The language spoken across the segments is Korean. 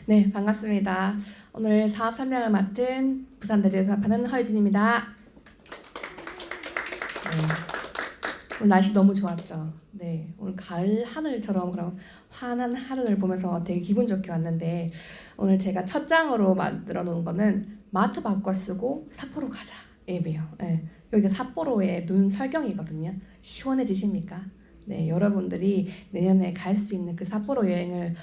네, 반갑습니다. 오늘 사업 설명을 맡은 부산대주에서 사업하는 허유진입니다. 네, 오늘 날씨 너무 좋았죠. 네, 오늘 가을 하늘처럼 그런 환한 하늘을 보면서 되게 기분 좋게 왔는데 오늘 제가 첫 장으로 만들어 놓은 거는 마트 바꿔 쓰고 삿포로 가자 앱이에요. 네, 여기가 삿포로의 눈 설경이거든요. 시원해지십니까? 네, 여러분들이 내년에 갈 수 있는 그 삿포로 여행을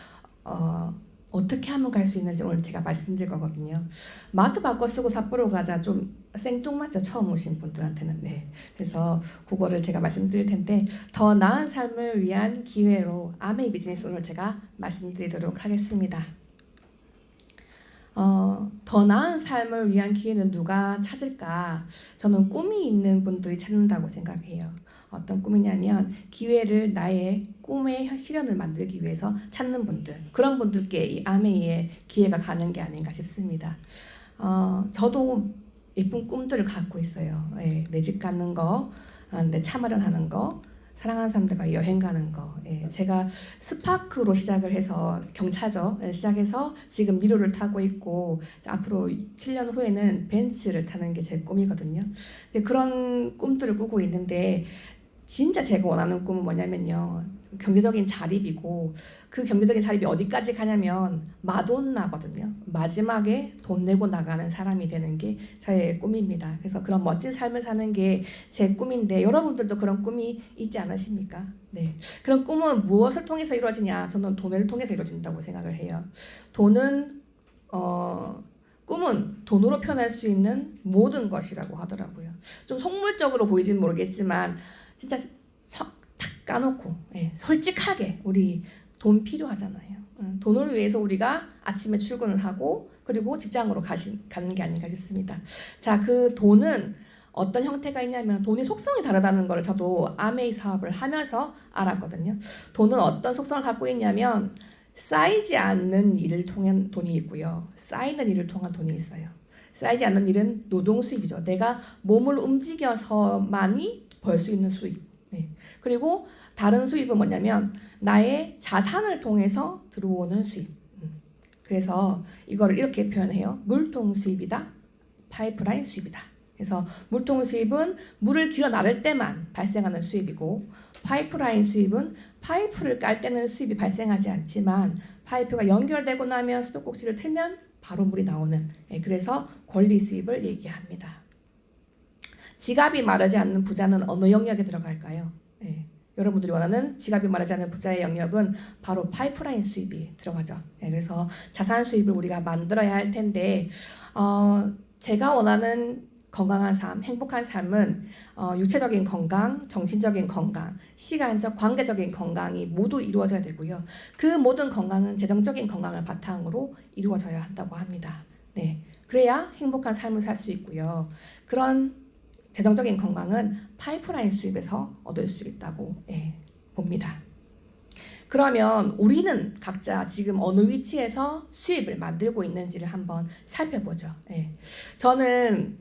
어떻게 하면 갈 수 있는지 오늘 제가 말씀드릴 거거든요. 마트 바꿔 쓰고 삿포로 가자 좀 생뚱맞죠? 처음 오신 분들한테는. 네. 그래서 그거를 제가 말씀드릴 텐데 더 나은 삶을 위한 기회로 아메이 비즈니스 오늘 제가 말씀드리도록 하겠습니다. 더 나은 삶을 위한 기회는 누가 찾을까? 저는 꿈이 있는 분들이 찾는다고 생각해요. 어떤 꿈이냐면 기회를 나의 꿈의 실현을 만들기 위해서 찾는 분들, 그런 분들께 이 아메이의 기회가 가는 게 아닌가 싶습니다. 저도 예쁜 꿈들을 갖고 있어요. 예, 내 집 갖는 거, 내 차 마련하는 거, 사랑하는 사람들과 여행 가는 거. 예, 제가 스파크로 시작을 해서 경차죠. 예, 시작해서 지금 니로를 타고 있고 앞으로 7년 후에는 벤츠를 타는 게 제 꿈이거든요. 그런 꿈들을 꾸고 있는데 진짜 제가 원하는 꿈은 뭐냐면요. 경제적인 자립이고 그 경제적인 자립이 어디까지 가냐면 마돈나거든요. 마지막에 돈 내고 나가는 사람이 되는 게 저의 꿈입니다. 그래서 그런 멋진 삶을 사는 게 제 꿈인데 여러분들도 그런 꿈이 있지 않으십니까? 네. 그런 꿈은 무엇을 통해서 이루어지냐? 저는 돈을 통해서 이루어진다고 생각을 해요. 돈은 꿈은 돈으로 표현할 수 있는 모든 것이라고 하더라고요. 좀 속물적으로 보이진 모르겠지만 진짜 탁 까놓고 솔직하게 우리 돈 필요하잖아요. 돈을 위해서 우리가 아침에 출근을 하고 그리고 직장으로 가는 게 아닌가 싶습니다. 자, 그 돈은 어떤 형태가 있냐면 돈이 속성이 다르다는 걸 저도 아메이 사업을 하면서 알았거든요. 돈은 어떤 속성을 갖고 있냐면 쌓이지 않는 일을 통한 돈이 있고요. 쌓이는 일을 통한 돈이 있어요. 쌓이지 않는 일은 노동 수입이죠. 내가 몸을 움직여서만이 벌 수 있는 수입. 네. 그리고 다른 수입은 뭐냐면 나의 자산을 통해서 들어오는 수입. 그래서 이걸 이렇게 표현해요. 물통 수입이다. 파이프라인 수입이다. 그래서 물통 수입은 물을 길어 나를 때만 발생하는 수입이고 파이프라인 수입은 파이프를 깔 때는 수입이 발생하지 않지만 파이프가 연결되고 나면 수도꼭지를 틀면 바로 물이 나오는 그래서 권리 수입을 얘기합니다. 지갑이 마르지 않는 부자는 어느 영역에 들어갈까요? 네. 여러분들이 원하는 지갑이 마르지 않는 부자의 영역은 바로 파이프라인 수입이 들어가죠. 네. 그래서 자산 수입을 우리가 만들어야 할 텐데 제가 원하는 건강한 삶, 행복한 삶은 육체적인 건강, 정신적인 건강, 시간적, 관계적인 건강이 모두 이루어져야 되고요. 그 모든 건강은 재정적인 건강을 바탕으로 이루어져야 한다고 합니다. 네, 그래야 행복한 삶을 살 수 있고요. 그런 재정적인 건강은 파이프라인 수입에서 얻을 수 있다고 봅니다. 그러면 우리는 각자 지금 어느 위치에서 수입을 만들고 있는지를 한번 살펴보죠. 저는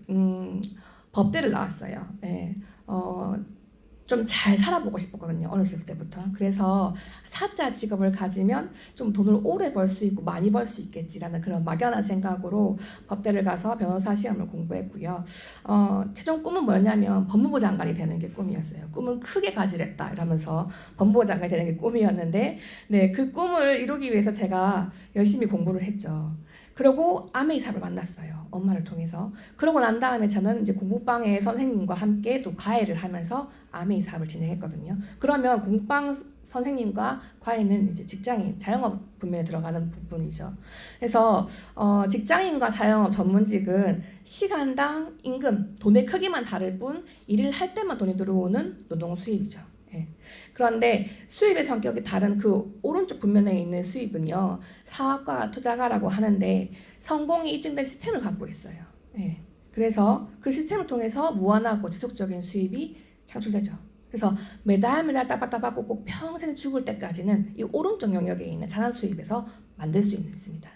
법대를 나왔어요. 좀 잘 살아보고 싶었거든요. 어렸을 때부터. 그래서 사자 직업을 가지면 좀 돈을 오래 벌 수 있고 많이 벌 수 있겠지라는 그런 막연한 생각으로 법대를 가서 변호사 시험을 공부했고요. 최종 꿈은 뭐였냐면 법무부 장관이 되는 게 꿈이었어요. 꿈은 크게 가지랬다 이러면서 법무부 장관이 되는 게 꿈이었는데 네, 그 꿈을 이루기 위해서 제가 열심히 공부를 했죠. 그리고 아메이 사업을 만났어요. 엄마를 통해서. 그러고 난 다음에 저는 이제 공부방의 선생님과 함께 또 과외를 하면서 아메이 사업을 진행했거든요. 그러면 공부방 선생님과 과외는 이제 직장인, 자영업 분야에 들어가는 부분이죠. 그래서 직장인과 자영업 전문직은 시간당 임금, 돈의 크기만 다를 뿐 일을 할 때만 돈이 들어오는 노동 수입이죠. 그런데 수입의 성격이 다른 그 오른쪽 분면에 있는 수입은요. 사업가, 투자가라고 하는데 성공이 입증된 시스템을 갖고 있어요. 그래서 그 시스템을 통해서 무한하고 지속적인 수입이 창출되죠. 그래서 매달 따박따박 꼭 평생 죽을 때까지는 이 오른쪽 영역에 있는 자산 수입에서 만들 수 있습니다.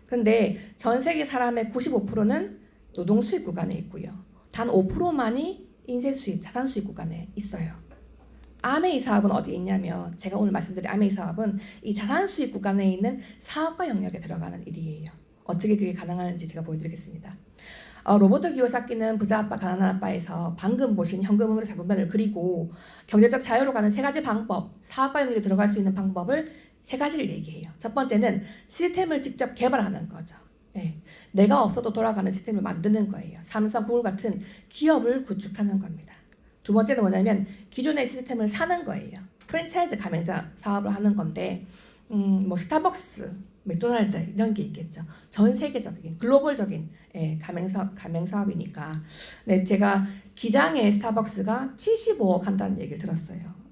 근데 전 세계 사람의 95%는 노동 수입 구간에 있고요. 단 5%만이 인쇄 수입, 자산 수입 구간에 있어요. 아메이 사업은 어디에 있냐면 제가 오늘 말씀드린 아메이 사업은 이 자산 수익 구간에 있는 사업가 영역에 들어가는 일이에요. 어떻게 그게 가능한지 제가 보여드리겠습니다. 로버트 기요사키는 부자 아빠 가난한 아빠에서 방금 보신 현금으로 잡으면을 그리고 경제적 자유로 가는 세 가지 방법, 사업가 영역에 들어갈 수 있는 방법을 세 가지를 얘기해요. 첫 번째는 시스템을 직접 개발하는 거죠. 네. 내가 없어도 돌아가는 시스템을 만드는 거예요. 삼성, 구글 같은 기업을 구축하는 겁니다. 두 번째는 뭐냐면 기존의 시스템을 사는 거예요. 프랜차이즈 가맹자 사업을 하는 건데 뭐 스타벅스, 맥도날드 이런 게 있겠죠. 전 세계적인 글로벌적인 가맹 사업이니까. 네, 제가 기장에 스타벅스가 75억 한다는 얘기를 들었어요.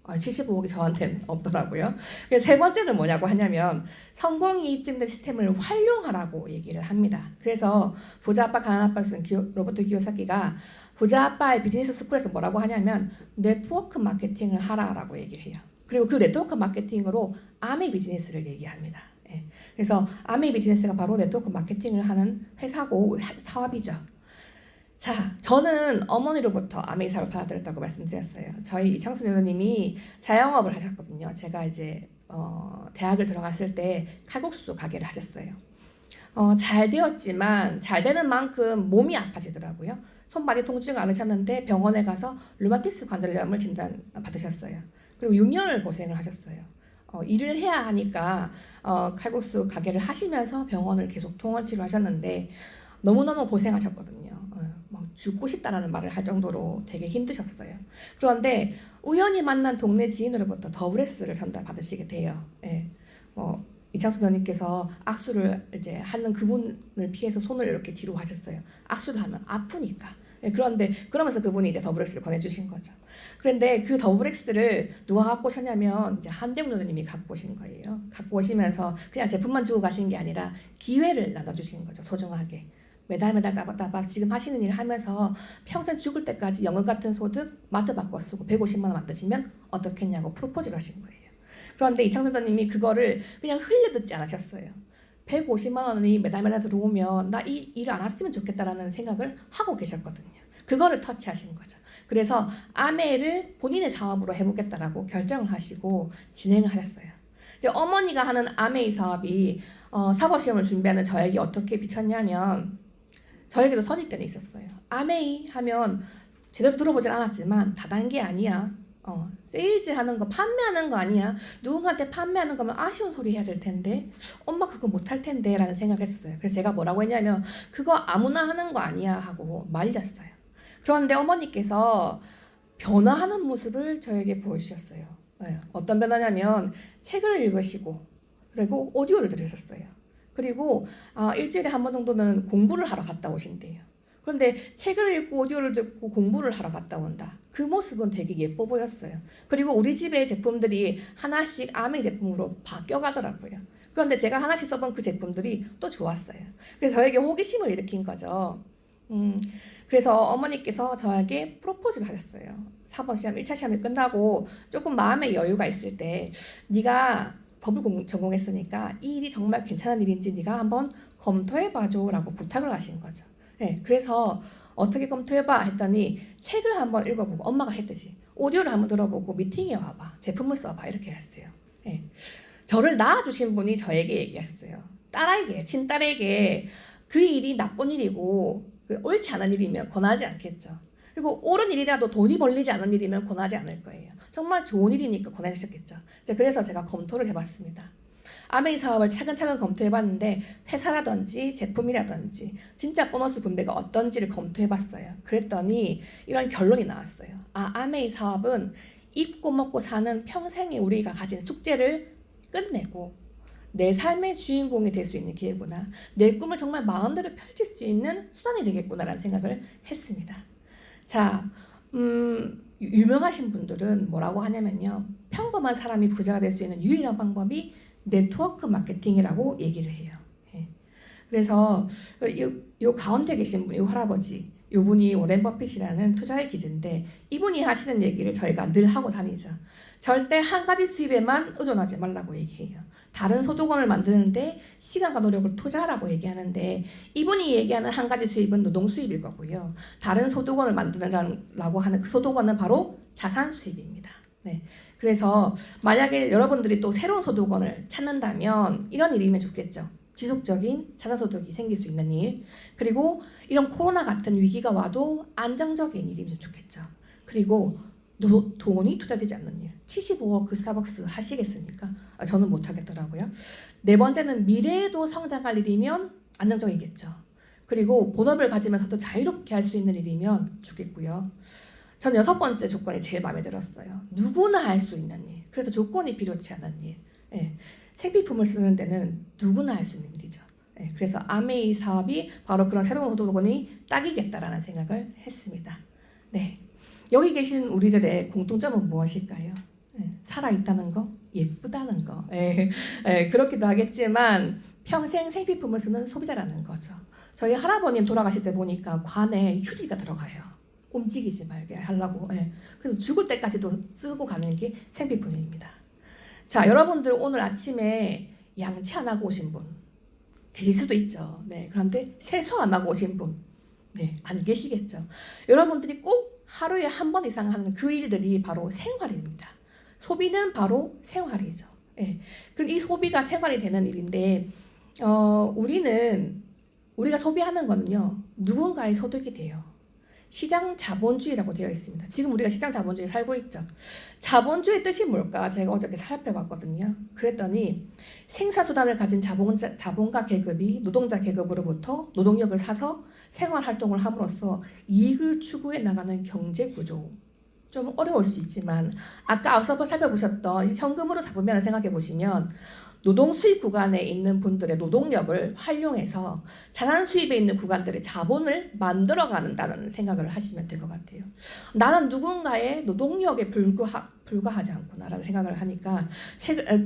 75억이 저한테는 없더라고요. 그래서 세 번째는 뭐냐고 하냐면 성공이 입증된 시스템을 활용하라고 얘기를 합니다. 그래서 부자 아빠 가난한 아빠를 쓴 로버트 기요사키가 부자 아빠의 비즈니스 스쿨에서 뭐라고 하냐면 네트워크 마케팅을 하라라고 얘기를 해요. 그리고 그 네트워크 마케팅으로 아메이 비즈니스를 얘기합니다. 그래서 아메이 비즈니스가 바로 네트워크 마케팅을 하는 회사고 사업이죠. 자, 저는 어머니로부터 아메이 사업을 받아들였다고 말씀드렸어요. 저희 이창순 여사님이 자영업을 하셨거든요. 제가 이제 대학을 들어갔을 때 칼국수 가게를 하셨어요. 잘 되었지만 잘 되는 만큼 몸이 아파지더라고요. 손발이 통증을 앓으셨는데 병원에 가서 류마티스 관절염을 진단 받으셨어요. 그리고 6년을 고생을 하셨어요. 일을 해야 하니까 칼국수 가게를 하시면서 병원을 계속 통원 치료하셨는데 너무너무 고생하셨거든요. 막 죽고 싶다라는 말을 할 정도로 되게 힘드셨어요. 그런데 우연히 만난 동네 지인으로부터 더블S를 전달받으시게 돼요. 이창수 선생님께서 악수를 이제 하는 그분을 피해서 손을 이렇게 뒤로 하셨어요. 악수를 하면 아프니까. 그러면서 그분이 이제 더블X를 권해주신 거죠. 그런데 그 더블X를 누가 갖고 오셨냐면 이제 한대웅 선생님이 갖고 오신 거예요. 갖고 오시면서 그냥 제품만 주고 가신 게 아니라 기회를 나눠주신 거죠. 소중하게. 매달 따박따박 지금 하시는 일 하면서 평생 죽을 때까지 연금 같은 소득 마트 바꿔 쓰고 150만 원 맡으시면 어떻겠냐고 프로포즈를 하신 거예요. 그런데 이창수 선생님이 그거를 그냥 흘려듣지 않으셨어요. 150만 원이 매달 들어오면 나 이 일을 안 했으면 좋겠다라는 생각을 하고 계셨거든요. 그거를 터치하신 거죠. 그래서 아메를 본인의 사업으로 해보겠다라고 결정을 하시고 진행을 하셨어요. 이제 어머니가 하는 아메이 사업이 사법시험을 준비하는 저에게 어떻게 비쳤냐면 저에게도 선입견이 있었어요. 아메이 하면 제대로 들어보진 않았지만 다단계 아니야. 세일즈 하는 거 판매하는 거 아니야. 누군가한테 판매하는 거면 아쉬운 소리 해야 될 텐데 엄마 그거 못할 텐데 라는 생각을 했었어요. 그래서 제가 뭐라고 했냐면 그거 아무나 하는 거 아니야 하고 말렸어요. 그런데 어머니께서 변화하는 모습을 저에게 보여주셨어요. 어떤 변화냐면 책을 읽으시고 그리고 오디오를 들으셨어요. 그리고 일주일에 한 번 정도는 공부를 하러 갔다 오신대요. 그런데 책을 읽고 오디오를 듣고 공부를 하러 갔다 온다. 그 모습은 되게 예뻐 보였어요. 그리고 우리 집의 제품들이 하나씩 아메이 제품으로 바뀌어가더라고요. 그런데 제가 하나씩 써본 그 제품들이 또 좋았어요. 그래서 저에게 호기심을 일으킨 거죠. 그래서 어머니께서 저에게 프로포즈를 하셨어요. 사법시험 1차 시험이 끝나고 조금 마음의 여유가 있을 때 네가 법을 전공했으니까 이 일이 정말 괜찮은 일인지 네가 한번 검토해봐줘 라고 부탁을 하신 거죠. 그래서 어떻게 검토해봐 했더니 책을 한번 읽어보고 엄마가 했듯이 오디오를 한번 들어보고 미팅에 와봐 제품을 써봐 이렇게 했어요. 저를 낳아주신 분이 저에게 얘기했어요. 딸에게 친딸에게 그 일이 나쁜 일이고 옳지 않은 일이면 권하지 않겠죠. 그리고 옳은 일이라도 돈이 벌리지 않은 일이면 권하지 않을 거예요. 정말 좋은 일이니까 권하셨겠죠. 그래서 제가 검토를 해봤습니다. 아메이 사업을 차근차근 검토해봤는데 회사라든지 제품이라든지 진짜 보너스 분배가 어떤지를 검토해봤어요. 그랬더니 이런 결론이 나왔어요. 아메이 사업은 입고 먹고 사는 평생에 우리가 가진 숙제를 끝내고 내 삶의 주인공이 될 수 있는 기회구나. 내 꿈을 정말 마음대로 펼칠 수 있는 수단이 되겠구나라는 생각을 했습니다. 자, 유명하신 분들은 뭐라고 하냐면요. 평범한 사람이 부자가 될 수 있는 유일한 방법이 네트워크 마케팅이라고 얘기를 해요. 그래서 요 가운데 계신 분이 할아버지, 요분이 오렌 버핏이라는 투자의 기준인데 이분이 하시는 얘기를 저희가 늘 하고 다니죠. 절대 한 가지 수입에만 의존하지 말라고 얘기해요. 다른 소득원을 만드는데 시간과 노력을 투자하라고 얘기하는데 이분이 얘기하는 한 가지 수입은 노동 수입일 거고요. 다른 소득원을 만드라고 하는 그 소득원은 바로 자산 수입입니다. 네. 그래서 만약에 여러분들이 또 새로운 소득원을 찾는다면 이런 일이면 좋겠죠. 지속적인 자산소득이 생길 수 있는 일, 그리고 이런 코로나 같은 위기가 와도 안정적인 일이면 좋겠죠. 그리고 돈이 투자되지 않는 일. 75억 그 스타벅스 하시겠습니까? 저는 못하겠더라고요. 네 번째는 미래에도 성장할 일이면 안정적이겠죠. 그리고 본업을 가지면서도 자유롭게 할 수 있는 일이면 좋겠고요. 전 여섯 번째 조건이 제일 마음에 들었어요. 누구나 할 수 있는 일. 그래서 조건이 필요치 않은 일. 예. 생필품을 쓰는 데는 누구나 할 수 있는 일이죠. 예. 그래서 아메이 사업이 바로 그런 새로운 소득원이 딱이겠다라는 생각을 했습니다. 네. 여기 계신 우리들의 공통점은 무엇일까요? 예. 살아있다는 거, 예쁘다는 거. 예. 예. 그렇기도 하겠지만 평생 생필품을 쓰는 소비자라는 거죠. 저희 할아버님 돌아가실 때 보니까 관에 휴지가 들어가요. 움직이지 말게 하려고. 예. 그래서 죽을 때까지도 쓰고 가는 게 생필품입니다. 자, 여러분들 오늘 아침에 양치 안 하고 오신 분 계실 수도 있죠. 네, 그런데 세수 안 하고 오신 분, 네, 안 계시겠죠. 여러분들이 꼭 하루에 한 번 이상 하는 그 일들이 바로 생활입니다. 소비는 바로 생활이죠. 예. 그럼 이 소비가 생활이 되는 일인데, 우리가 소비하는 거는요, 누군가의 소득이 돼요. 시장 자본주의라고 되어 있습니다. 지금 우리가 시장 자본주의에 살고 있죠. 자본주의 뜻이 뭘까? 제가 어저께 살펴봤거든요. 그랬더니 생산수단을 가진 자본가 계급이 노동자 계급으로부터 노동력을 사서 생활활동을 함으로써 이익을 추구해 나가는 경제구조. 좀 어려울 수 있지만 아까 앞서 살펴보셨던 현금으로 잡으면 생각해 보시면 노동 수입 구간에 있는 분들의 노동력을 활용해서 자산 수입에 있는 구간들의 자본을 만들어가는다는 생각을 하시면 될 것 같아요. 나는 누군가의 노동력에 불과하지 않구나라는 생각을 하니까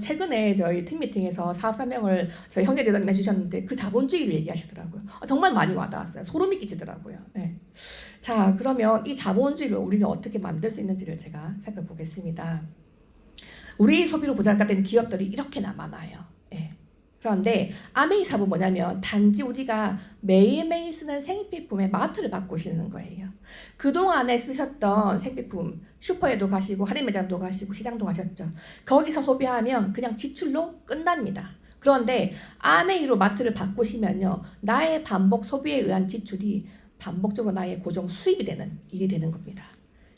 최근에 저희 팀 미팅에서 사업 설명을 저희 형제 대장님 해주셨는데 그 자본주의를 얘기하시더라고요. 정말 많이 와닿았어요. 소름이 끼치더라고요. 네. 자, 그러면 이 자본주의를 우리가 어떻게 만들 수 있는지를 제가 살펴보겠습니다. 우리 소비로 보잘 것 같은 기업들이 이렇게나 많아요. 예. 그런데 아메이 사업은 뭐냐면 단지 우리가 매일매일 쓰는 생필품의 마트를 바꾸시는 거예요. 그동안에 쓰셨던 생필품 슈퍼에도 가시고 할인 매장도 가시고 시장도 가셨죠. 거기서 소비하면 그냥 지출로 끝납니다. 그런데 아메이로 마트를 바꾸시면요, 나의 반복 소비에 의한 지출이 반복적으로 나의 고정 수입이 되는 일이 되는 겁니다.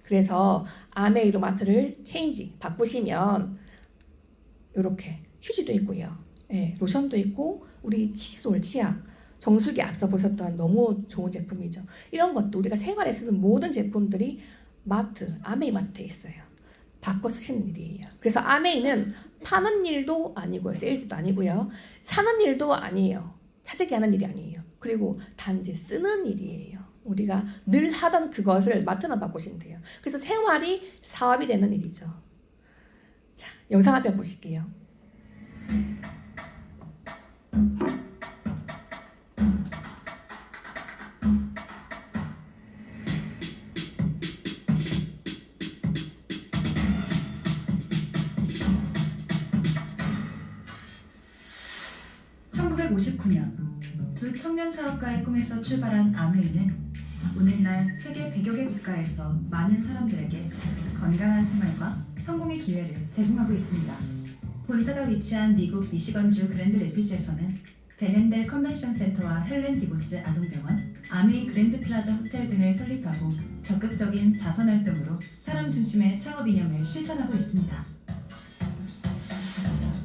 그래서 아메이로 마트를 바꾸시면 이렇게 휴지도 있고요. 예, 로션도 있고 우리 칫솔, 치약, 정수기 앞서 보셨던 너무 좋은 제품이죠. 이런 것도 우리가 생활에 쓰는 모든 제품들이 아메이 마트에 있어요. 바꿔 쓰시는 일이에요. 그래서 아메이는 파는 일도 아니고요. 세일즈도 아니고요. 사는 일도 아니에요. 사재기 하는 일이 아니에요. 그리고 단지 쓰는 일이에요. 우리가 늘 하던 그것을 마트만 바꾸시면 돼요. 그래서 생활이 사업이 되는 일이죠. 자, 영상 한편 보실게요. 두 청년 사업가의 꿈에서 출발한 아메이는 오늘날 세계 100여 개 국가에서 많은 사람들에게 건강한 생활과 성공의 기회를 제공하고 있습니다. 본사가 위치한 미국 미시건주 그랜드 레피즈에서는 베넨델 컨벤션 센터와 헬렌 디보스 아동병원, 아메이 그랜드 플라자 호텔 등을 설립하고 적극적인 자선활동으로 사람 중심의 창업 이념을 실천하고 있습니다.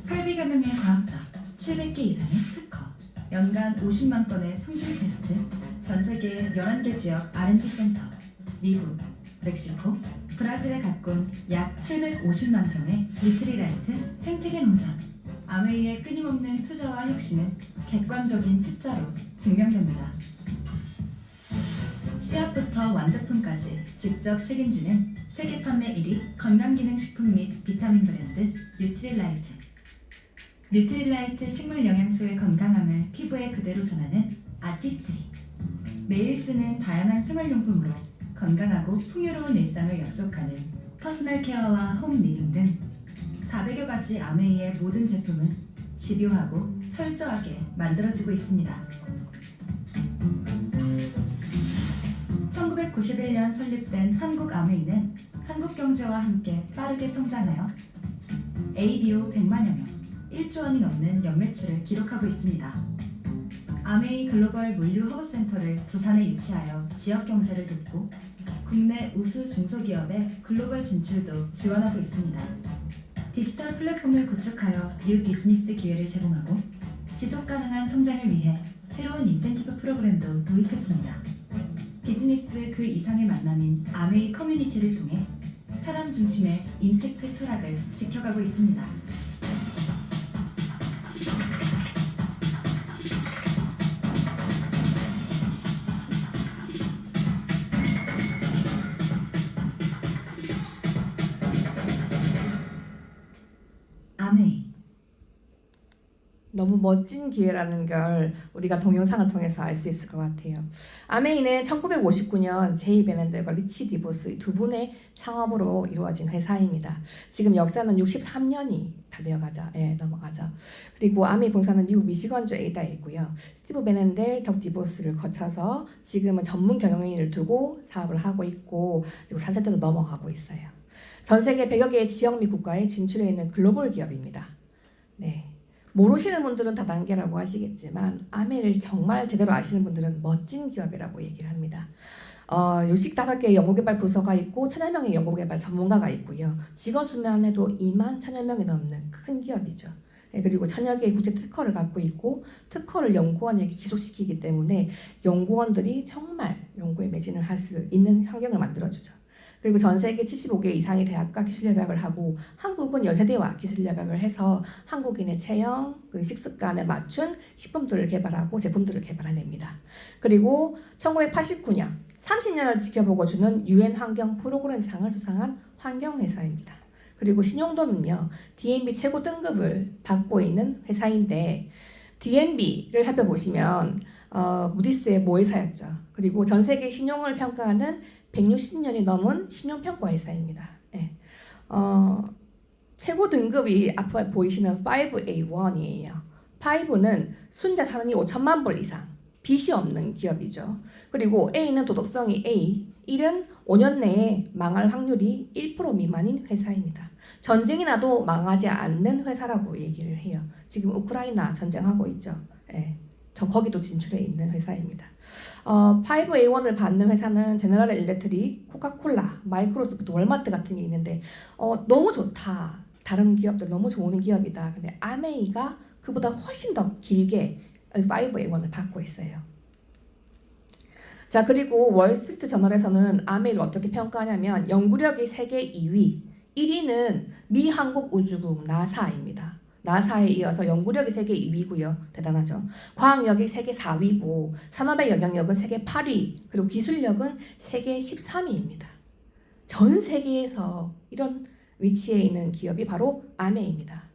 800여 명의 과학자, 700개 이상의 특허, 연간 50만 건의 품질 테스트, 전 세계 11개 지역 R&D 센터, 미국, 멕시코, 브라질에 가꾼 약 750만 평의 뉴트리라이트 생태계 농장. 아메이의 끊임없는 투자와 혁신은 객관적인 숫자로 증명됩니다. 씨앗부터 완제품까지 직접 책임지는 세계 판매 1위 건강기능식품 및 비타민 브랜드 뉴트리라이트. 뉴트리라이트 식물 영양소의 건강함을 피부에 그대로 전하는 아티스트리. 매일 쓰는 다양한 생활용품으로 건강하고 풍요로운 일상을 약속하는 퍼스널 케어와 홈 리빙 등 400여 가지 아메이의 모든 제품은 집요하고 철저하게 만들어지고 있습니다. 1991년 설립된 한국 아메이는 한국 경제와 함께 빠르게 성장하여 ABO 100만여 명, 1조 원이 넘는 연매출을 기록하고 있습니다. 아메이 글로벌 물류 허브센터를 부산에 유치하여 지역 경제를 돕고 국내 우수 중소기업의 글로벌 진출도 지원하고 있습니다. 디지털 플랫폼을 구축하여 뉴 비즈니스 기회를 제공하고 지속 가능한 성장을 위해 새로운 인센티브 프로그램도 도입했습니다. 비즈니스 그 이상의 만남인 아메이 커뮤니티를 통해 사람 중심의 임팩트 철학을 지켜가고 있습니다. 아메이 너무 멋진 기회라는 걸 우리가 동영상을 통해서 알 수 있을 것 같아요. 아메이는 1959년 제이 베넨들과 리치 디보스 두 분의 창업으로 이루어진 회사입니다. 지금 역사는 63년이 다 넘어가죠. 그리고 아메이 본사는 미국 미시건주 에이다에 있고요. 스티브 베넨델, 덕 디보스를 거쳐서 지금은 전문 경영인을 두고 사업을 하고 있고 그리고 3세대로 넘어가고 있어요. 전 세계 100여 개의 지역 및 국가에 진출해 있는 글로벌 기업입니다. 네. 모르시는 분들은 다단계라고 하시겠지만 아메이를 정말 제대로 아시는 분들은 멋진 기업이라고 얘기를 합니다. 65개의 연구개발 부서가 있고 1000여 명의 연구개발 전문가가 있고요. 직원 수만 해도 2만 1000여 명이 넘는 큰 기업이죠. 네, 그리고 1000여 개의 국제 특허를 갖고 있고 특허를 연구원에게 기속시키기 때문에 연구원들이 정말 연구에 매진을 할 수 있는 환경을 만들어주죠. 그리고 전 세계 75개 이상의 대학과 기술협약을 하고 한국은 연세대와 기술협약을 해서 한국인의 체형, 그 식습관에 맞춘 식품들을 개발하고 제품들을 개발해냅니다. 그리고 1989년 30년을 지켜보고 주는 UN 환경 프로그램상을 수상한 환경회사입니다. 그리고 신용도는요 D&B 최고 등급을 받고 있는 회사인데 D&B를 살펴보시면 무디스의 모회사였죠. 그리고 전 세계 신용을 평가하는 160년이 넘은 신용평가 회사입니다. 예. 최고 등급이 앞에 보이시는 5A1이에요. 5는 순자 산업이 5천만 불 이상, 빚이 없는 기업이죠. 그리고 A는 도덕성이 A, 1은 5년 내에 망할 확률이 1% 미만인 회사입니다. 전쟁이 나도 망하지 않는 회사라고 얘기를 해요. 지금 우크라이나 전쟁하고 있죠. 예. 거기도 진출해 있는 회사입니다. 5A1을 받는 회사는 제너럴 일렉트릭, 코카콜라, 마이크로소프트, 월마트 같은 게 있는데 너무 좋다. 다른 기업들 너무 좋은 기업이다. 근데 아메이가 그보다 훨씬 더 길게 5A1을 받고 있어요. 자, 그리고 월스트리트 저널에서는 아메이를 어떻게 평가하냐면 연구력이 세계 2위, 1위는 미 한국우주국 나사입니다. 나사에 이어서 연구력이 세계 2위고요. 대단하죠. 과학력이 세계 4위고 산업의 영향력은 세계 8위 그리고 기술력은 세계 13위입니다. 전 세계에서 이런 위치에 있는 기업이 바로 아메이입니다.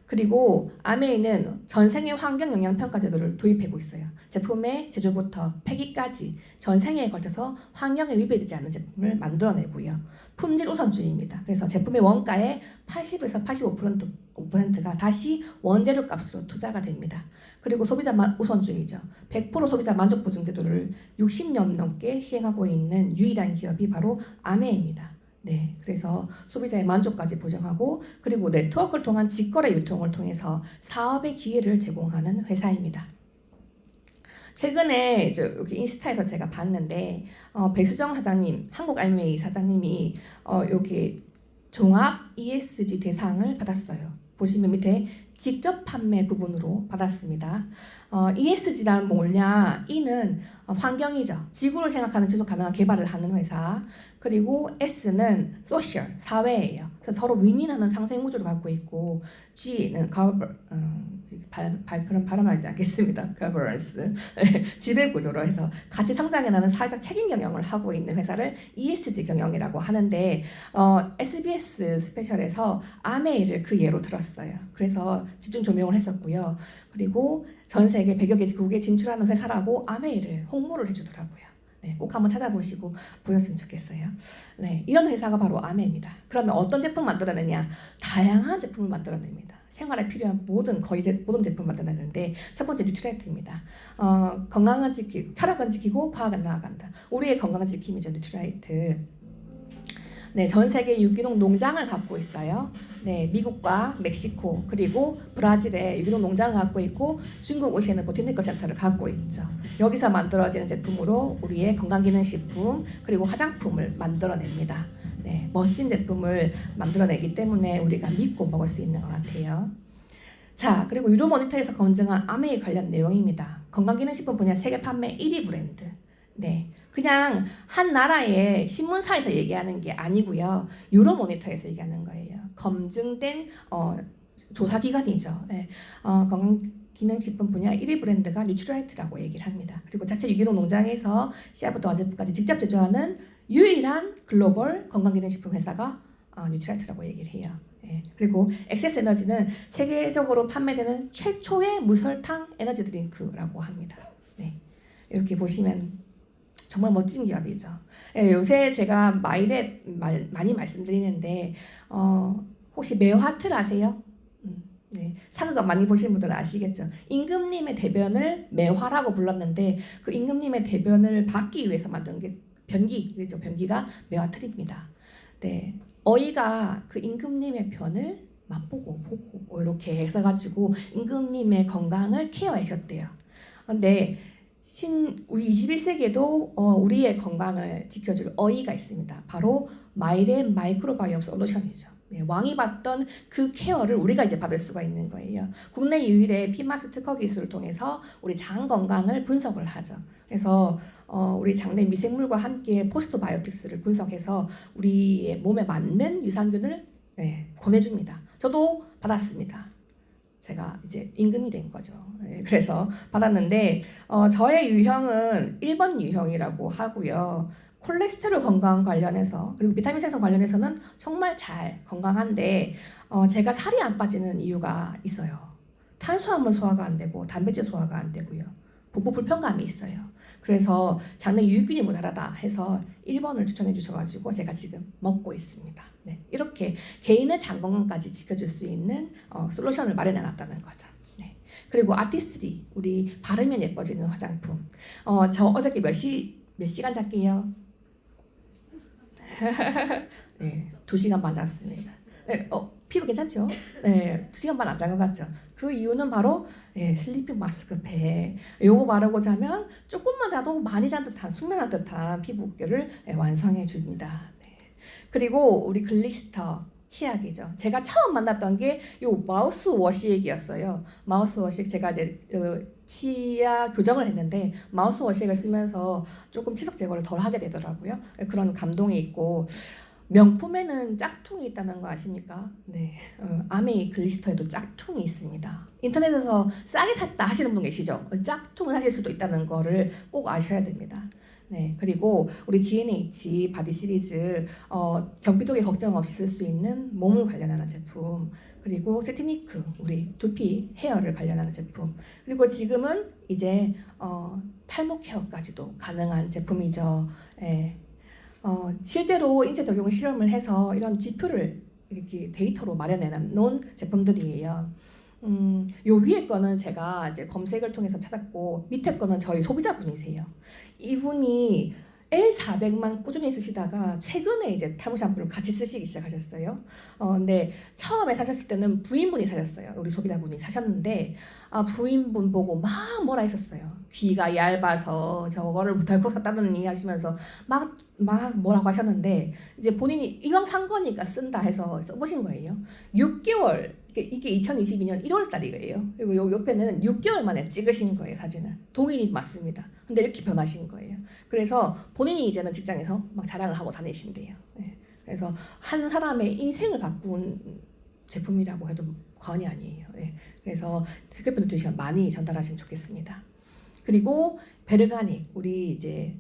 그리고 아메이는 전 세계 환경 영향 평가 제도를 도입하고 있어요. 제품의 제조부터 폐기까지 전 세계에 걸쳐서 환경에 위배되지 않는 제품을 만들어내고요. 품질 우선주의입니다. 그래서 제품의 원가의 80에서 85%가 다시 원재료 값으로 투자가 됩니다. 그리고 소비자 우선주의죠. 100% 소비자 만족 보증 제도를 60년 넘게 시행하고 있는 유일한 기업이 바로 아메이입니다. 네, 그래서 소비자의 만족까지 보장하고 그리고 네트워크를 통한 직거래 유통을 통해서 사업의 기회를 제공하는 회사입니다. 최근에 여기 인스타에서 제가 봤는데 배수정 사장님, 한국 아메이 사장님이 여기 종합 ESG 대상을 받았어요. 보시면 밑에 직접 판매 부분으로 받았습니다. ESG란 뭐냐? E는 환경이죠. 지구를 생각하는 지속 가능한 개발을 하는 회사. 그리고 S는 소셜, 사회예요. 그래서 서로 윈윈하는 상생 구조를 갖고 있고 G는 발음하지 않겠습니다. governance, 지배 구조로 해서 같이 성장해나가는 사회적 책임 경영을 하고 있는 회사를 ESG 경영이라고 하는데 SBS 스페셜에서 아메이를 그 예로 들었어요. 그래서 집중 조명을 했었고요. 그리고 전 세계 100여 개 국에 진출하는 회사라고 아메이를 홍보를 해주더라고요. 네, 꼭 한번 찾아보시고 보셨으면 좋겠어요. 네, 이런 회사가 바로 아메입니다. 그러면 어떤 제품 만들어내냐? 다양한 제품을 만들어냅니다. 생활에 필요한 모든 제품 만들어내는데 첫 번째 뉴트라이트입니다. 건강은 지키고 철학은 지키고 과학은 나아간다. 우리의 건강은 지킴이죠. 뉴트라이트. 네, 전 세계 유기농 농장을 갖고 있어요. 네, 미국과 멕시코 그리고 브라질에 유기농 농장을 갖고 있고 중국 오시에는 보타니컬 센터를 갖고 있죠. 여기서 만들어지는 제품으로 우리의 건강기능식품 그리고 화장품을 만들어냅니다. 네, 멋진 제품을 만들어내기 때문에 우리가 믿고 먹을 수 있는 것 같아요. 자, 그리고 유로모니터에서 검증한 아메이 관련 내용입니다. 건강기능식품 분야 세계 판매 1위 브랜드. 네, 그냥 한 나라의 신문사에서 얘기하는 게 아니고요. 유로모니터에서 얘기하는 거예요. 검증된 조사기관이죠. 네, 건강기능식품 분야 1위 브랜드가 뉴트라이트라고 얘기를 합니다. 그리고 자체 유기농 농장에서 씨앗부터 완제품까지 직접 제조하는 유일한 글로벌 건강기능식품 회사가 뉴트라이트라고 얘기를 해요. 네, 그리고 액세스 에너지는 세계적으로 판매되는 최초의 무설탕 에너지 드링크라고 합니다. 네, 이렇게 보시면 정말 멋진 기업이죠. 네, 요새 제가 마일에 많이 말씀드리는데 혹시 매화틀 아세요? 네, 사극 많이 보시는 분들은 아시겠죠. 임금님의 대변을 매화라고 불렀는데 그 임금님의 대변을 받기 위해서 만든 게 변기죠. 변기가 매화틀입니다. 네, 어이가 그 임금님의 변을 맛보고 보고 이렇게 해서 가지고 임금님의 건강을 케어하셨대요. 근데 우리 21세기에도 우리의 건강을 지켜줄 어이가 있습니다. 바로 마일의 마이크로바이옴 솔루션이죠. 네, 왕이 받던 그 케어를 우리가 이제 받을 수가 있는 거예요. 국내 유일의 피마스 특허 기술을 통해서 우리 장 건강을 분석을 하죠. 그래서 우리 장내 미생물과 함께 포스트바이오틱스를 분석해서 우리의 몸에 맞는 유산균을 권해줍니다. 저도 받았습니다. 제가 이제 임금이 된 거죠. 그래서 받았는데 저의 유형은 1번 유형이라고 하고요. 콜레스테롤 건강 관련해서 그리고 비타민 생성 관련해서는 정말 잘 건강한데 제가 살이 안 빠지는 이유가 있어요. 탄수화물 소화가 안 되고 단백질 소화가 안 되고요. 복부 불편감이 있어요. 그래서 장내 유익균이 모자라다 해서 1번을 추천해 주셔가지고 제가 지금 먹고 있습니다. 네, 이렇게 개인의 장 건강까지 지켜줄 수 있는 솔루션을 마련해 놨다는 거죠. 네. 그리고 아티스트리 우리 바르면 예뻐지는 화장품. 저 어저께 몇 시간 잤게요? 네, 2시간 반 잤습니다. 네, 피부 괜찮죠? 네, 2시간 반 안 잔 것 같죠? 그 이유는 바로 슬리핑 마스크팩 요거 바르고 자면 조금만 자도 많이 잔 듯한 숙면한 듯한 피부결을 완성해 줍니다. 네. 그리고 우리 글리스터 치약이죠. 제가 처음 만났던 게 요 마우스워시액이었어요. 마우스워시액 제가 이제 치아 교정을 했는데 마우스워시액을 쓰면서 조금 치석 제거를 덜 하게 되더라고요. 그런 감동이 있고 명품에는 짝퉁이 있다는 거 아십니까? 네, 아메이 글리스터에도 짝퉁이 있습니다. 인터넷에서 싸게 샀다 하시는 분 계시죠? 짝퉁을 사실 수도 있다는 거를 꼭 아셔야 됩니다. 네, 그리고 우리 G&H 바디 시리즈 경비독에 걱정 없이 쓸 수 있는 몸을 관련하는 제품, 그리고 세티니크 우리 두피 헤어를 관련하는 제품, 그리고 지금은 이제 탈모 케어까지도 가능한 제품이죠. 네. 실제로 인체 적용 실험을 해서 이런 지표를 이렇게 데이터로 마련해 놓은 제품들이에요. 요 위에 거는 제가 이제 검색을 통해서 찾았고 밑에 거는 저희 소비자분이세요. 이분이 L400만 꾸준히 쓰시다가 최근에 이제 탈모 샴푸를 같이 쓰시기 시작하셨어요. 근데 처음에 사셨을 때는 부인분이 사셨어요. 우리 소비자분이 사셨는데 부인분 보고 막 뭐라 했었어요. 귀가 얇아서 저거를 못할 것 같다는 하시면서 막 뭐라고 하셨는데 이제 본인이 이왕 산 거니까 쓴다 해서 써보신 거예요. 6개월 이게 2022년 1월 달이에요. 그리고 요 옆에는 6개월 만에 찍으신 거예요, 사진을. 동일이 맞습니다. 근데 이렇게 변하신 거예요. 그래서 본인이 이제는 직장에서 막 자랑을 하고 다니신대요. 네. 그래서 한 사람의 인생을 바꾼 제품이라고 해도 과언이 아니에요. 네. 그래서 스크래프 뉴트리션 많이 전달하시면 좋겠습니다. 그리고 베르가닉 우리 이제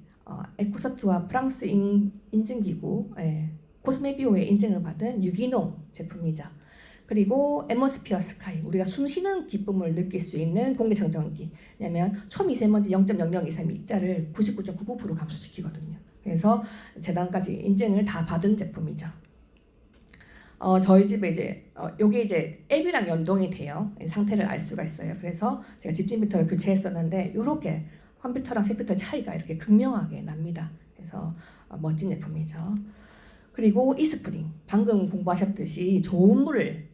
에코서트와 프랑스 인증기구 코스메비오의 인증을 받은 유기농 제품이죠. 그리고 애머스피어 스카이 우리가 숨 쉬는 기쁨을 느낄 수 있는 공기청정기. 왜냐면 초미세먼지 0.0023자를 99.99% 감소시키거든요. 그래서 재단까지 인증을 다 받은 제품이죠. 저희 집에 이제 요게 이제 앱이랑 연동이 돼요. 상태를 알 수가 있어요. 그래서 제가 집진 필터를 교체했었는데 요렇게 환필터랑 새필터 차이가 이렇게 극명하게 납니다. 그래서 멋진 제품이죠. 그리고 이스프링, 방금 공부하셨듯이 좋은 물을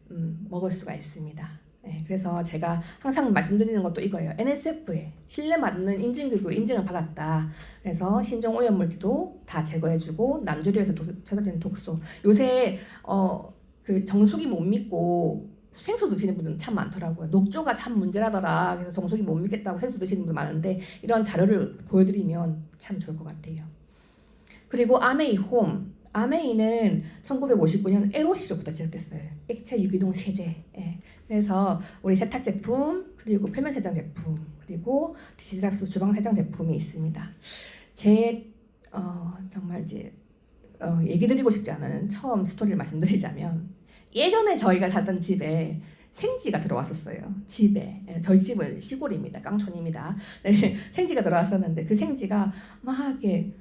먹을 수가 있습니다. 네, 그래서 제가 항상 말씀드리는 것도 이거예요. NSF에 신뢰 맞는 인증기구 인증을 받았다. 그래서 신종 오염물질도 다 제거해주고 남조류에서 제거된 독소. 요새 그 정수기 못 믿고 생수 드시는 분들은 참 많더라고요. 녹조가 참 문제라더라. 그래서 정수기 못 믿겠다고 생수 드시는 분들 많은데 이런 자료를 보여드리면 참 좋을 것 같아요. 그리고 아메이 홈. 아메이는 1959년 LOC로부터 시작됐어요. 액체 유기동 세제. 예. 그래서 우리 세탁 제품, 그리고 표면 세정 제품, 그리고 디지털 주방 세정 제품이 있습니다. 제 정말 이제 얘기 드리고 싶지 않은 처음 스토리를 말씀드리자면 예전에 저희가 살던 집에 생쥐가 들어왔었어요. 집에. 저희 집은 시골입니다. 깡촌입니다. 네, 생쥐가 들어왔었는데 그 생쥐가 막 이렇게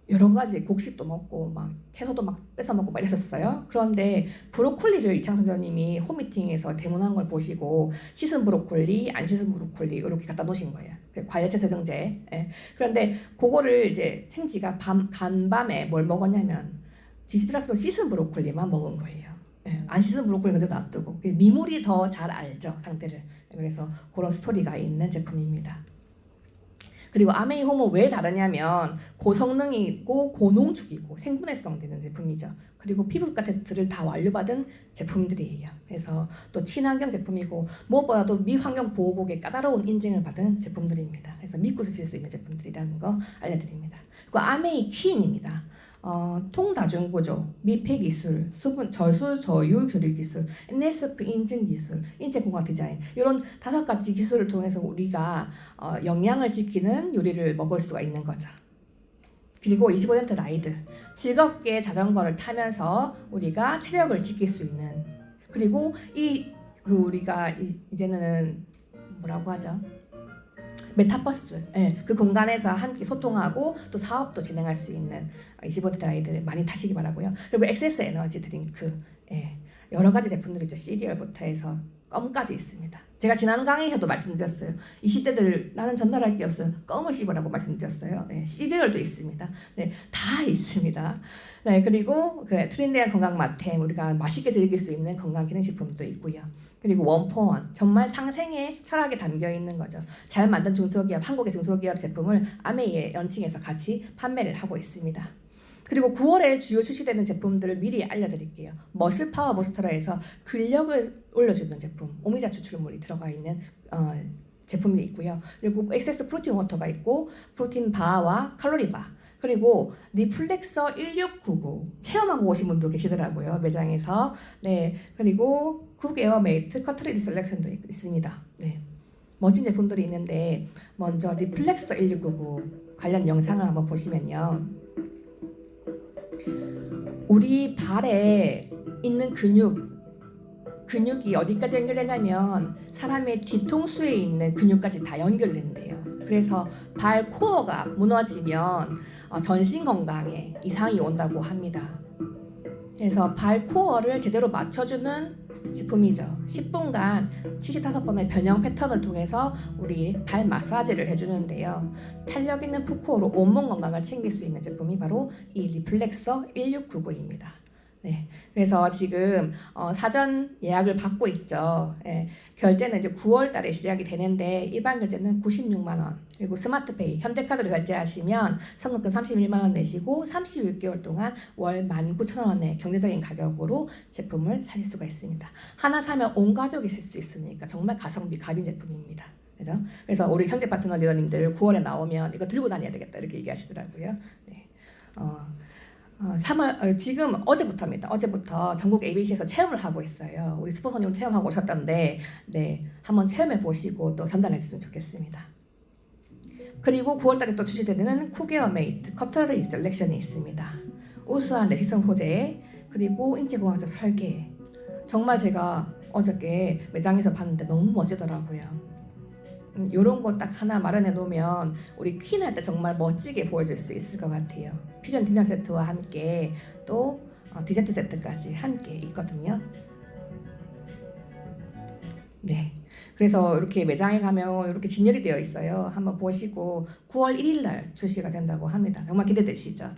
여러 가지 곡식도 먹고 막 채소도 막 뺏어 먹고 막 이랬었어요. 그런데 브로콜리를 이창선 선생님이 홈미팅에서 대문한 걸 보시고 씻은 브로콜리, 안 씻은 브로콜리 이렇게 갖다 놓으신 거예요. 과일채 세정제. 예. 그런데 그거를 이제 생쥐가 간밤에 뭘 먹었냐면 디시드라스로 씻은 브로콜리만 먹은 거예요. 예. 안 씻은 브로콜리 그대로 놔두고 미물이 더 잘 알죠, 상태를. 그래서 그런 스토리가 있는 제품입니다. 그리고 아메이 홈은 왜 다르냐면 고성능이고 고농축이고 생분해성 되는 제품이죠. 그리고 피부과 테스트를 다 완료받은 제품들이에요. 그래서 또 친환경 제품이고 무엇보다도 미환경 보호국의 까다로운 인증을 받은 제품들입니다. 그래서 믿고 쓰실 수 있는 제품들이라는 거 알려드립니다. 그리고 아메이 퀸입니다. 통다중구조, 미폐기술, 수분, 저수, 저유 교류 기술, NSF 인증 기술, 인체공학 디자인 이런 5가지 기술을 통해서 우리가 영양을 지키는 요리를 먹을 수가 있는 거죠. 그리고 25% 라이드, 즐겁게 자전거를 타면서 우리가 체력을 지킬 수 있는. 그리고 우리가 이제는 뭐라고 하죠? 메타버스, 그 공간에서 함께 소통하고 또 사업도 진행할 수 있는 25대 라이드 많이 타시기 바라고요. 그리고 엑세스 에너지 드링크, 여러 가지 제품들이 있죠. 시리얼부터 해서 껌까지 있습니다. 제가 지난 강의에도 말씀드렸어요. 20대들 나는 전달할 게 없어요. 껌을 씹으라고 말씀드렸어요. 시리얼도 있습니다. 다 있습니다. 그리고 그 트렌디한 건강 맛템, 우리가 맛있게 즐길 수 있는 건강 기능식품도 있고요. 그리고 원포원, 정말 상생의 철학이 담겨 있는 거죠. 잘 만든 중소기업, 한국의 중소기업 제품을 아메이에 런칭해서 같이 판매를 하고 있습니다. 그리고 9월에 주요 출시되는 제품들을 미리 알려드릴게요. 머슬 파워 부스터라 해서 근력을 올려주는 제품, 오미자 추출물이 들어가 있는 제품이 있고요. 그리고 엑세스 프로틴 워터가 있고 프로틴 바와 칼로리 바, 그리고 리플렉서 1699 체험하고 오신 분도 계시더라고요, 매장에서. 그리고 쿡 에어메이트 커트러리 셀렉션도 있습니다. 멋진 제품들이 있는데 먼저 리플렉서 1699 관련 영상을 한번 보시면요, 우리 발에 있는 근육이 어디까지 연결되냐면 사람의 뒤통수에 있는 근육까지 다 연결된대요. 그래서 발 코어가 무너지면 전신 건강에 이상이 온다고 합니다. 그래서 발 코어를 제대로 맞춰주는 제품이죠. 10분간 75번의 변형 패턴을 통해서 우리 발 마사지를 해주는데요. 탄력 있는 푸코어로 온몸 건강을 챙길 수 있는 제품이 바로 이 리플렉서 1699입니다. 그래서 지금 사전 예약을 받고 있죠. 결제는 이제 9월 달에 시작이 되는데 일반 결제는 96만 원, 그리고 스마트페이, 현대카드로 결제하시면 성금금 31만 원 내시고 36개월 동안 월 19,000원의 경제적인 가격으로 제품을 사실 수가 있습니다. 하나 사면 온 가족이 쓸 수 있으니까 정말 가성비 갑인 제품입니다. 그죠? 그래서 우리 형제 파트너 리더님들 9월에 나오면 이거 들고 다녀야 되겠다 이렇게 얘기하시더라고요. 3월 지금 어제부터입니다. 어제부터 전국 ABC에서 체험을 하고 있어요. 우리 스포서님 체험하고 오셨던데 한번 체험해 보시고 또 전달했으면 좋겠습니다. 그리고 9월달에 또 출시되는 쿡에어메이트 커터리 셀렉션이 있습니다. 우수한 내시성 소재, 그리고 인체공학적 설계. 정말 제가 어저께 매장에서 봤는데 너무 멋지더라고요. 이런 거 딱 하나 마련해 놓으면 우리 퀸 할 때 정말 멋지게 보여줄 수 있을 것 같아요. 퓨전 디너 세트와 함께 또 디저트 세트까지 함께 있거든요. 그래서 이렇게 매장에 가면 이렇게 진열이 되어 있어요. 한번 보시고 9월 1일 날 출시가 된다고 합니다. 정말 기대되시죠?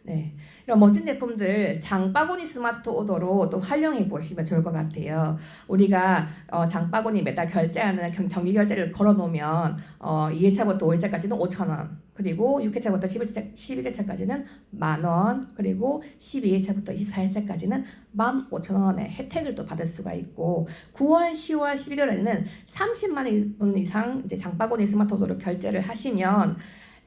네, 이런 멋진 제품들 장바구니 스마트 오더로 또 활용해 보시면 좋을 것 같아요. 우리가 장바구니 매달 결제하는 정기 결제를 걸어 놓으면 2회차부터 5회차까지는 5,000원, 그리고 6회차부터 11회차까지는 10,000원, 그리고 12회차부터 24회차까지는 15,000원의 혜택을 또 받을 수가 있고, 9월, 10월, 11월에는 30만 원 이상 이제 장바구니 스마트 오더로 결제를 하시면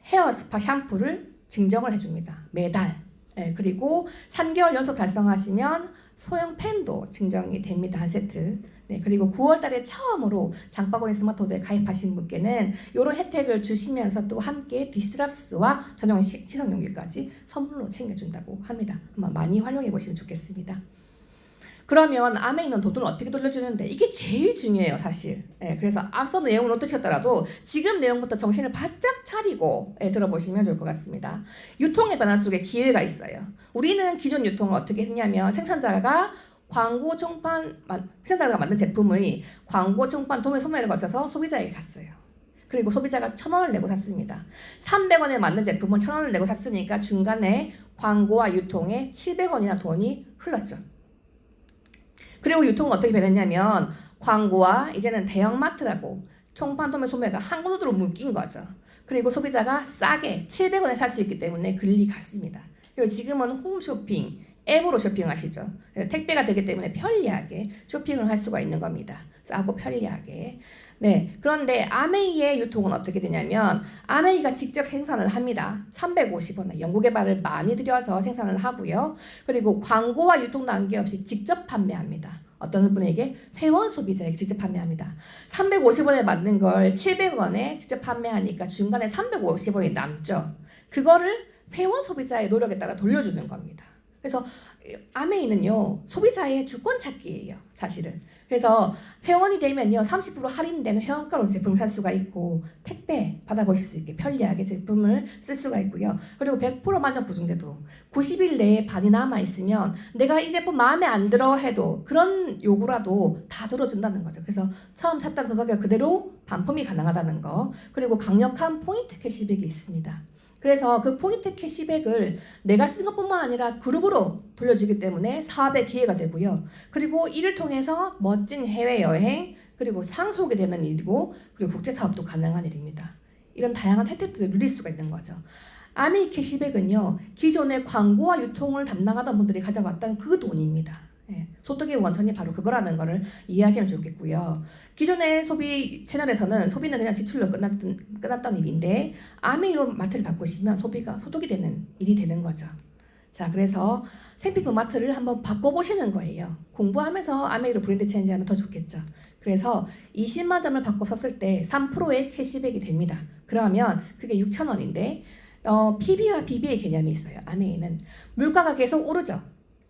헤어 스파 샴푸를 증정을 해줍니다. 매달. 네, 그리고 3개월 연속 달성하시면 소형 펜도 증정이 됩니다. 한 세트. 네, 그리고 9월 달에 처음으로 장바구니 스마트 오더에 가입하신 분께는 이런 혜택을 주시면서 또 함께 디스트랍스와 전용 시선용기까지 선물로 챙겨준다고 합니다. 한번 많이 활용해 보시면 좋겠습니다. 그러면 암에 있는 돈을 어떻게 돌려주는데, 이게 제일 중요해요, 사실. 그래서 앞서 내용을 놓치셨더라도 지금 내용부터 정신을 바짝 차리고 들어보시면 좋을 것 같습니다. 유통의 변화 속에 기회가 있어요. 우리는 기존 유통을 어떻게 했냐면, 생산자가 만든 제품의 광고, 총판, 도매, 소매를 거쳐서 소비자에게 갔어요. 그리고 소비자가 1,000원을 내고 샀습니다. 300원에 맞는 제품을 1,000원을 내고 샀으니까 중간에 광고와 유통에 700원이나 돈이 흘렀죠. 그리고 유통은 어떻게 변했냐면, 광고와 이제는 대형마트라고 총판, 도매, 소매가 한 곳으로 묶인 거죠. 그리고 소비자가 싸게 700원에 살 수 있기 때문에 그리 갔습니다. 그리고 지금은 홈쇼핑, 앱으로 쇼핑하시죠. 택배가 되기 때문에 편리하게 쇼핑을 할 수가 있는 겁니다. 싸고 편리하게. 네, 그런데 아메이의 유통은 어떻게 되냐면, 아메이가 직접 생산을 합니다. 350원에 연구개발을 많이 들여서 생산을 하고요. 그리고 광고와 유통 관계없이 직접 판매합니다. 어떤 분에게 회원 소비자에게 직접 판매합니다. 350원에 맞는 걸 700원에 직접 판매하니까 중간에 350원이 남죠. 그거를 회원 소비자의 노력에 따라 돌려주는 겁니다. 그래서 아메이는요, 소비자의 주권 찾기예요, 사실은. 그래서 회원이 되면요, 30% 할인된 회원가로 제품을 살 수가 있고, 택배 받아보실 수 있게 편리하게 제품을 쓸 수가 있고요. 그리고 100% 만족 보증제도 90일 내에 반이 남아있으면 내가 이 제품 마음에 안 들어 해도 그런 요구라도 다 들어준다는 거죠. 그래서 처음 샀던 그 가격 그대로 반품이 가능하다는 거. 그리고 강력한 포인트 캐시백이 있습니다. 그래서 그 포인트 캐시백을 내가 쓴 것뿐만 아니라 그룹으로 돌려주기 때문에 사업의 기회가 되고요. 그리고 이를 통해서 멋진 해외여행, 그리고 상속이 되는 일이고, 그리고 국제사업도 가능한 일입니다. 이런 다양한 혜택들을 누릴 수가 있는 거죠. 아메이 캐시백은요, 기존의 광고와 유통을 담당하던 분들이 가져갔던 그 돈입니다. 소득의 원천이 바로 그거라는 거를 이해하시면 좋겠고요. 기존의 소비 채널에서는 소비는 그냥 지출로 끝났던 일인데, 아메이로 마트를 바꾸시면 소비가 소득이 되는 일이 되는 거죠. 자, 그래서 생필품 마트를 한번 바꿔보시는 거예요. 공부하면서 아메이로 브랜드 체인지하면 더 좋겠죠. 그래서 20만 점을 바꿔 썼을 때 3%의 캐시백이 됩니다. 그러면 그게 6,000원인데 PB와 BB의 개념이 있어요. 아메이는 물가가 계속 오르죠.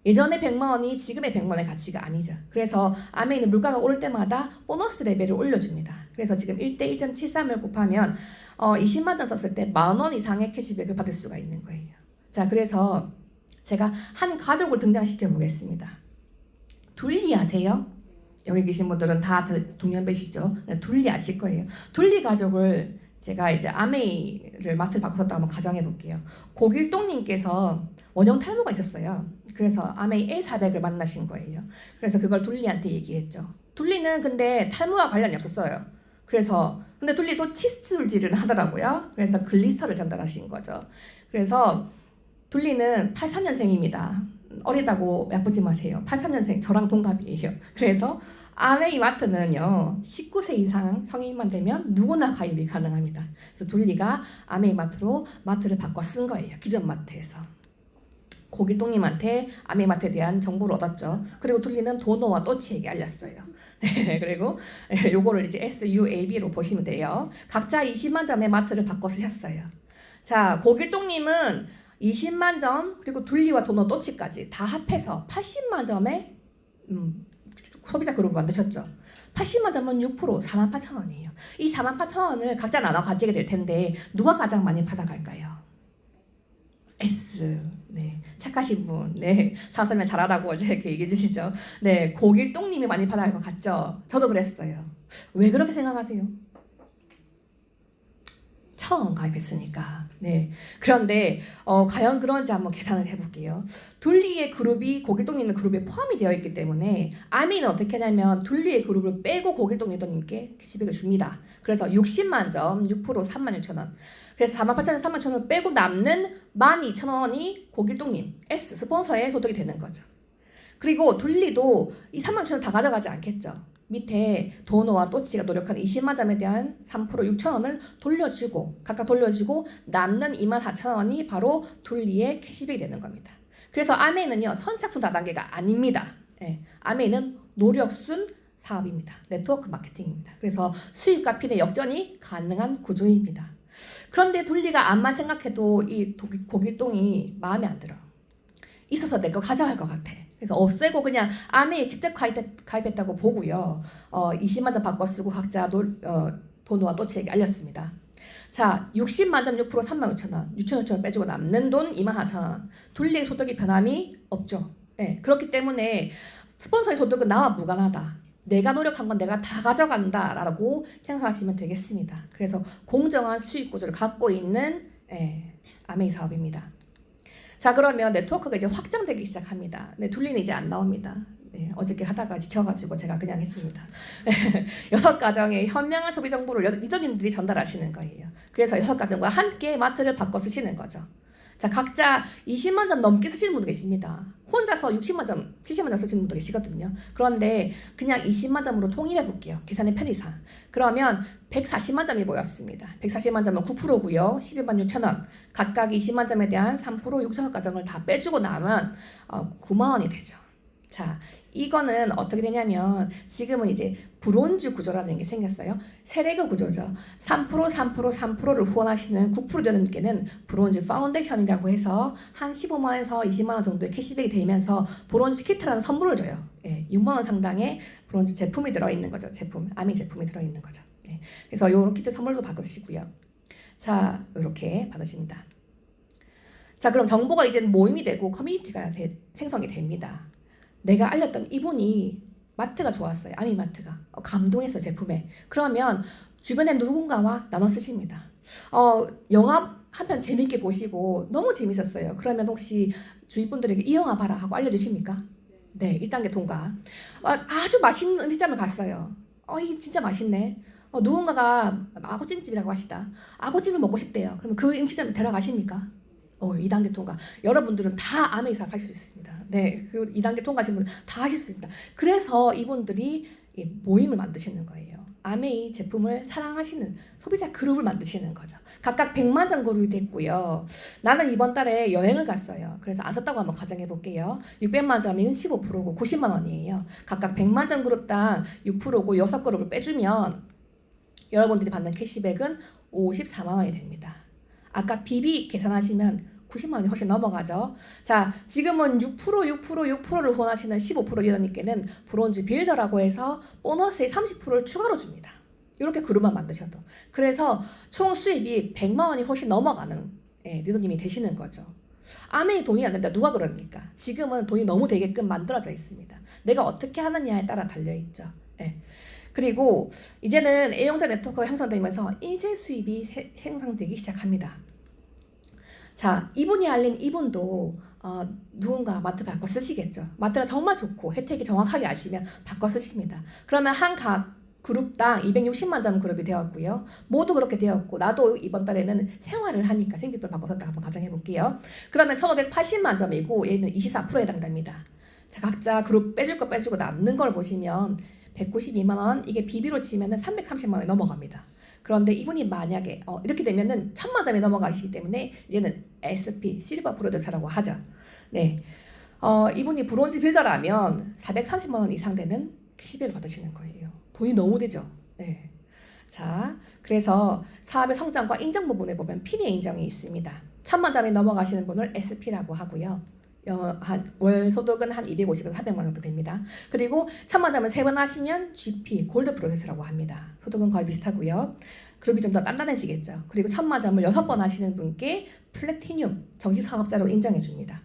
예전에 100만 원이 지금의 100만 원의 가치가 아니죠. 그래서 아메이는 물가가 오를 때마다 보너스 레벨을 올려줍니다. 그래서 지금 1대 1.73을 곱하면 20만 점 썼을 때 10,000원 이상의 캐시백을 받을 수가 있는 거예요. 자, 그래서 제가 한 가족을 등장시켜 보겠습니다. 둘리 아세요? 여기 계신 분들은 다 동년배시죠? 둘리 아실 거예요. 둘리 가족을 제가 이제 아메이를 마트를 바꿔서 한번 가정해 볼게요. 고길동님께서 원형 탈모가 있었어요. 그래서 아메이 A400을 만나신 거예요. 그래서 그걸 둘리한테 얘기했죠. 둘리는 근데 탈모와 관련이 없었어요. 그래서 근데 둘리도 칫솔질을 하더라고요. 그래서 글리스터를 전달하신 거죠. 그래서 둘리는 83년생입니다. 어리다고 야쁘지 마세요. 83년생 저랑 동갑이에요. 그래서 아메이 마트는요, 19세 이상 성인만 되면 누구나 가입이 가능합니다. 그래서 둘리가 아메이 마트로 마트를 바꿔 쓴 거예요. 기존 마트에서. 고길동님한테 아메이 마트에 대한 정보를 얻었죠. 그리고 둘리는 도노와 또치에게 알렸어요. 그리고 요거를 이제 SUAB로 보시면 돼요. 각자 20만 점의 마트를 바꿔 쓰셨어요. 자, 고길동님은 20만 점, 그리고 둘리와 도노 또치까지 다 합해서 80만 점의 소비자 그룹을 만드셨죠. 80만 점은 6%, 48,000원이에요. 이 48,000원을 각자 나눠 가지게 될 텐데 누가 가장 많이 받아갈까요? S. 네, 착하신 분. 네, 사업 설명 잘하라고 이렇게 얘기해 주시죠. 네, 고길동님이 많이 받아갈 것 같죠. 저도 그랬어요. 왜 그렇게 생각하세요? 6,000원 가입했으니까. 네. 그런데 과연 그런지 한번 계산을 해볼게요. 둘리의 그룹이 고길동님의 그룹에 포함이 되어 있기 때문에 아미는 어떻게 하냐면 둘리의 그룹을 빼고 고길동 리더님께 캐시백을 줍니다. 그래서 60만 점 6% 36,000원. 그래서 48,000원 36,000원을 빼고 남는 12,000원이 고길동님 S 스폰서의 소득이 되는 거죠. 그리고 둘리도 이 36,000원 다 가져가지 않겠죠. 밑에 도노와 또치가 노력한 20만 점에 대한 3% 6,000원을 돌려주고 각각 돌려주고 남는 24,000원이 바로 둘리의 캐시백이 되는 겁니다. 그래서 아메이는요 선착순 다단계가 아닙니다. 예, 아메이는 노력순 사업입니다. 네트워크 마케팅입니다. 그래서 수익과 핀의 역전이 가능한 구조입니다. 그런데 둘리가 암만 생각해도 이 고길동이 마음에 안 들어. 있어서 내 거 가져갈 것 같아. 그래서 없애고 그냥 아메이에 직접 가입했다고 보고요. 20만 점 바꿔 쓰고 각자 도노와 또치에게 알렸습니다. 자, 60만 점 6% 36,000원, 6,600원 빼주고 남는 돈 24,000원. 둘리의 소득이 변함이 없죠. 네, 그렇기 때문에 스폰서의 소득은 나와 무관하다. 내가 노력한 건 내가 다 가져간다라고 생각하시면 되겠습니다. 그래서 공정한 수익 구조를 갖고 있는 아메이 사업입니다. 자, 그러면 네트워크가 이제 확장되기 시작합니다. 네, 둘리는 이제 안 나옵니다. 네, 어저께 하다가 지쳐가지고 제가 그냥 했습니다. 6가정의 현명한 소비 정보를 리더님들이 전달하시는 거예요. 그래서 6가정과 함께 마트를 바꿔 쓰시는 거죠. 자, 각자 20만 점 넘게 쓰시는 분도 계십니다. 혼자서 60만 점, 70만 점 쓰시는 분도 계시거든요. 그런데 그냥 20만 점으로 통일해 볼게요. 계산의 편의상. 그러면 140만 점이 모였습니다. 140만 점은 9%고요. 12만 6천원. 각각 20만 점에 대한 3% 6천원 가정을 다 빼주고 나면 9만 원이 되죠. 자, 이거는 어떻게 되냐면 지금은 이제 브론즈 구조라는 게 생겼어요. 세레그 구조죠. 3%, 3%, 3%를 후원하시는 9% 리더님께는 브론즈 파운데이션이라고 해서 한 15만원에서 20만원 정도의 캐시백이 되면서 브론즈 키트라는 선물을 줘요. 6만원 상당의 브론즈 제품이 들어있는 거죠. 아미 제품이 들어있는 거죠. 그래서 요런 키트 선물도 받으시고요. 자, 이렇게 받으십니다. 자, 그럼 정보가 이제 모임이 되고 커뮤니티가 생성이 됩니다. 내가 알렸던 이분이 마트가 좋았어요. 아미마트가. 감동했어요. 제품에. 그러면 주변에 누군가와 나눠 쓰십니다. 영화 한 편 재밌게 보시고 너무 재밌었어요. 그러면 혹시 주위 분들에게 이 영화 봐라 하고 알려주십니까? 네, 1단계 통과. 아주 맛있는 음식점을 갔어요. 이게 진짜 맛있네. 누군가가 아구찜집이라고 하시다. 아구찜을 먹고 싶대요. 그러면 그 음식점에 데려가십니까? 2단계 통과. 여러분들은 다 아메이 사업 하실 수 있습니다. 네, 그 2단계 통과하신 분은 다 하실 수 있습니다. 그래서 이분들이 모임을 만드시는 거예요. 아메이 제품을 사랑하시는 소비자 그룹을 만드시는 거죠. 각각 100만 점 그룹이 됐고요. 나는 이번 달에 여행을 갔어요. 그래서 안 썼다고 한번 가정해 볼게요. 600만 점이면 15%고 90만 원이에요. 각각 100만 점 그룹당 6%고 6그룹을 빼주면 여러분들이 받는 캐시백은 54만 원이 됩니다. 아까 BB 계산하시면 90만 원이 훨씬 넘어가죠. 자, 지금은 6%를 후원하시는 15% 리더님께는 브론즈 빌더라고 해서 보너스의 30%를 추가로 줍니다. 이렇게 그룹만 만드셔도. 그래서 총 수입이 100만 원이 훨씬 넘어가는 리더님이 되시는 거죠. 아메이 돈이 안 된다. 누가 그럽니까? 지금은 돈이 너무 되게끔 만들어져 있습니다. 내가 어떻게 하느냐에 따라 달려있죠. 그리고 이제는 A형태 네트워크가 형성되면서 인쇄 수입이 생성되기 시작합니다. 자, 이분이 알린 이분도 누군가 마트 바꿔 쓰시겠죠. 마트가 정말 좋고 혜택이 정확하게 아시면 바꿔 쓰십니다. 그러면 한 각 그룹당 260만 점 그룹이 되었고요. 모두 그렇게 되었고 나도 이번 달에는 생활을 하니까 생필품 바꿔 썼다 한번 가정해 볼게요. 그러면 1580만 점이고 얘는 24%에 해당됩니다. 자, 각자 그룹 빼줄 거 빼주고 남는 걸 보시면 192만 원, 이게 비비로 치면은 330만 원이 넘어갑니다. 그런데 이분이 만약에 이렇게 되면은 1000만 점이 넘어가시기 때문에 이제는 SP 실버 프로듀서라고 하죠. 네, 이분이 브론즈 빌더라면 430만 원 이상 되는 캐시백을 받으시는 거예요. 돈이 너무 되죠. 네. 자, 그래서 사업의 성장과 인정 부분에 보면 P의 인정이 있습니다. 1000만 점이 넘어가시는 분을 SP라고 하고요. 월 소득은 한 250에서 400만 원 정도 됩니다. 그리고 1000만 점을 3번 하시면 GP, 골드 프로세스라고 합니다. 소득은 거의 비슷하고요. 그룹이 좀 더 단단해지겠죠. 그리고 1000만 점을 6번 하시는 분께 플래티늄, 정식 사업자로 인정해 줍니다.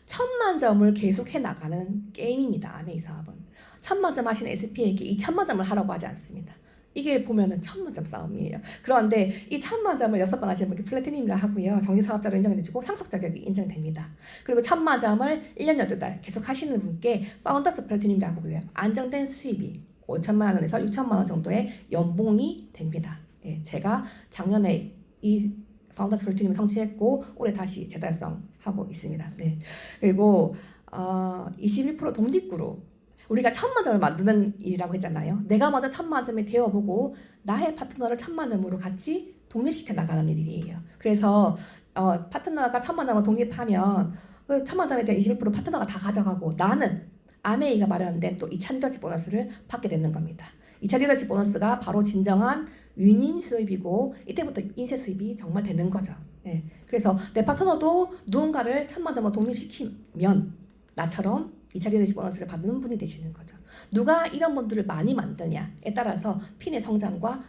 1000만 점을 계속해 나가는 게임입니다. 아메이 사업은. 1000만 점 하신 SP에게 2000만 점을 하라고 하지 않습니다. 이게 보면은 1000만점 싸움이에요. 그런데 이 1000만점을 6번 하시는 분께 플래티늄이라 하고요. 정기사업자로 인정돼주고 상속 자격이 인정됩니다. 그리고 1000만점을 1년 8달 계속 하시는 분께 파운더스 플래티늄이라 하고요. 안정된 수입이 5천만 원에서 6천만 원 정도의 연봉이 됩니다. 예, 제가 작년에 이 파운더스 플래티늄을 성취했고 올해 다시 재달성하고 있습니다. 네. 그리고 21% 독립그룹 우리가 1000만점을 만드는 일이라고 했잖아요. 내가 먼저 1000만점이 되어보고 나의 파트너를 1000만점으로 같이 독립시켜 나가는 일이에요. 그래서 파트너가 1000만점을 독립하면 그 1000만점에 대한 21% 파트너가 다 가져가고 나는 아메이가 마련된 또 2차 리더십 보너스를 받게 되는 겁니다. 2차 리더십 보너스가 바로 진정한 윈윈 수입이고 이때부터 인쇄 수입이 정말 되는 거죠. 네. 그래서 내 파트너도 누군가를 1000만점을 독립시키면 나처럼 2차 리더십 보너스를 받는 분이 되시는 거죠. 누가 이런 분들을 많이 만드냐에 따라서 핀의 성장과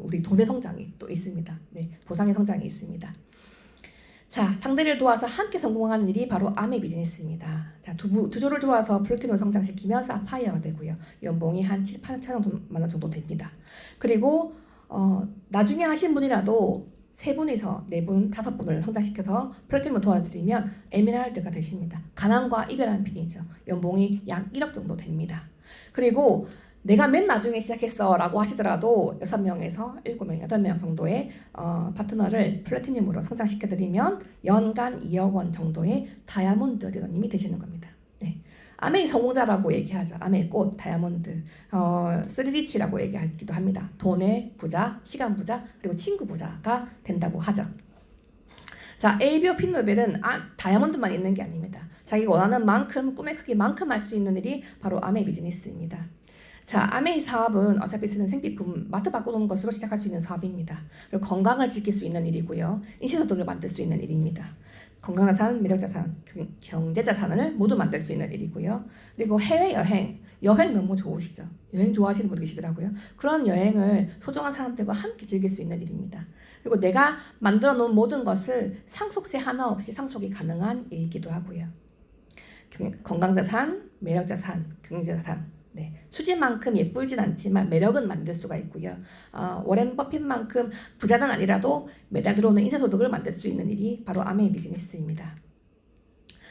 우리 돈의 성장이 또 있습니다. 네, 보상의 성장이 있습니다. 자, 상대를 도와서 함께 성공하는 일이 바로 아메 비즈니스입니다. 자, 두 조를 도와서 플래티넘을 성장시키면 사파이어가 되고요. 연봉이 한 7, 8천만 원 정도 됩니다. 그리고 나중에 하신 분이라도 3분에서 4분, 5분을 성장시켜서 플래티넘을 도와드리면 에메랄드가 되십니다. 가난과 이별하는 핀이죠. 연봉이 약 1억 정도 됩니다. 그리고 내가 맨 나중에 시작했어 라고 하시더라도 6명에서 7명, 8명 정도의 파트너를 플래티넘으로 성장시켜드리면 연간 2억 원 정도의 다이아몬드 리더님이 되시는 겁니다. 네. 아메이 성공자라고 얘기하죠. 아메이 꽃, 다이아몬드, 3리치라고 얘기하기도 합니다. 돈의 부자, 시간 부자, 그리고 친구 부자가 된다고 하죠. 자, ABO 핀노벨은 다이아몬드만 있는 게 아닙니다. 자기가 원하는 만큼, 꿈의 크기만큼 할 수 있는 일이 바로 아메이 비즈니스입니다. 자, 아메이 사업은 어차피 쓰는 생필품 마트 바꿔놓은 것으로 시작할 수 있는 사업입니다. 그리고 건강을 지킬 수 있는 일이고요. 인쇄소득을 만들 수 있는 일입니다. 건강자산, 매력자산, 경제자산을 모두 만들 수 있는 일이고요. 그리고 해외여행, 여행 너무 좋으시죠? 여행 좋아하시는 분들 계시더라고요. 그런 여행을 소중한 사람들과 함께 즐길 수 있는 일입니다. 그리고 내가 만들어 놓은 모든 것을 상속세 하나 없이 상속이 가능한 일이기도 하고요. 건강자산, 매력자산, 경제자산, 네, 수지만큼 예쁘진 않지만 매력은 만들 수가 있고요. 워렌 버핏만큼 부자는 아니라도 매달 들어오는 인쇄소득을 만들 수 있는 일이 바로 아메이 비즈니스입니다.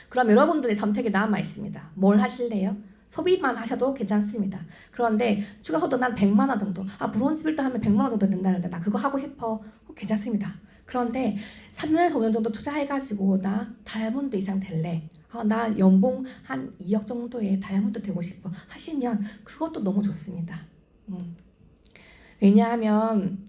그럼 여러분들의 선택이 남아 있습니다. 뭘 하실래요? 소비만 하셔도 괜찮습니다. 그런데 추가 소득 난 100만 원 정도, 브론즈 빌더 하면 100만 원 정도 된다는데 나 그거 하고 싶어. 괜찮습니다. 그런데 3년에서 5년 정도 투자해가지고 나 다이아몬드 이상 될래. 나 연봉 한 2억 정도의 다이아몬드 되고 싶어 하시면 그것도 너무 좋습니다. 왜냐하면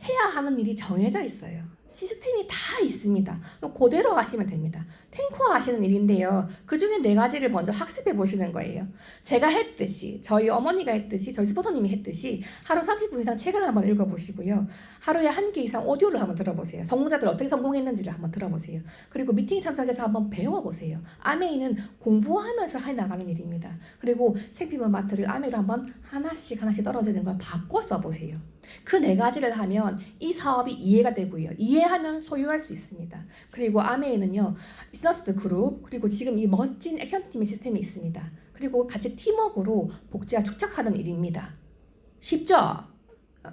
해야 하는 일이 정해져 있어요. 시스템이 다 있습니다. 그대로 하시면 됩니다. 탱커 하시는 일인데요. 그 중에 4가지를 먼저 학습해 보시는 거예요. 제가 했듯이, 저희 어머니가 했듯이, 저희 스포터님이 했듯이 하루 30분 이상 책을 한번 읽어보시고요. 하루에 1개 이상 오디오를 한번 들어보세요. 성공자들 어떻게 성공했는지를 한번 들어보세요. 그리고 미팅 참석해서 한번 배워보세요. 아메이는 공부하면서 해나가는 일입니다. 그리고 생필품 마트를 아메이로 한번 하나씩 떨어지는 걸 바꿔 써보세요. 그 4가지를 하면 이 사업이 이해가 되고요. 이해하면 소유할 수 있습니다. 그리고 아메이는요, 비즈니스 그룹, 그리고 지금 이 멋진 액션팀의 시스템이 있습니다. 그리고 같이 팀워크로 복지와 축적하는 일입니다. 쉽죠?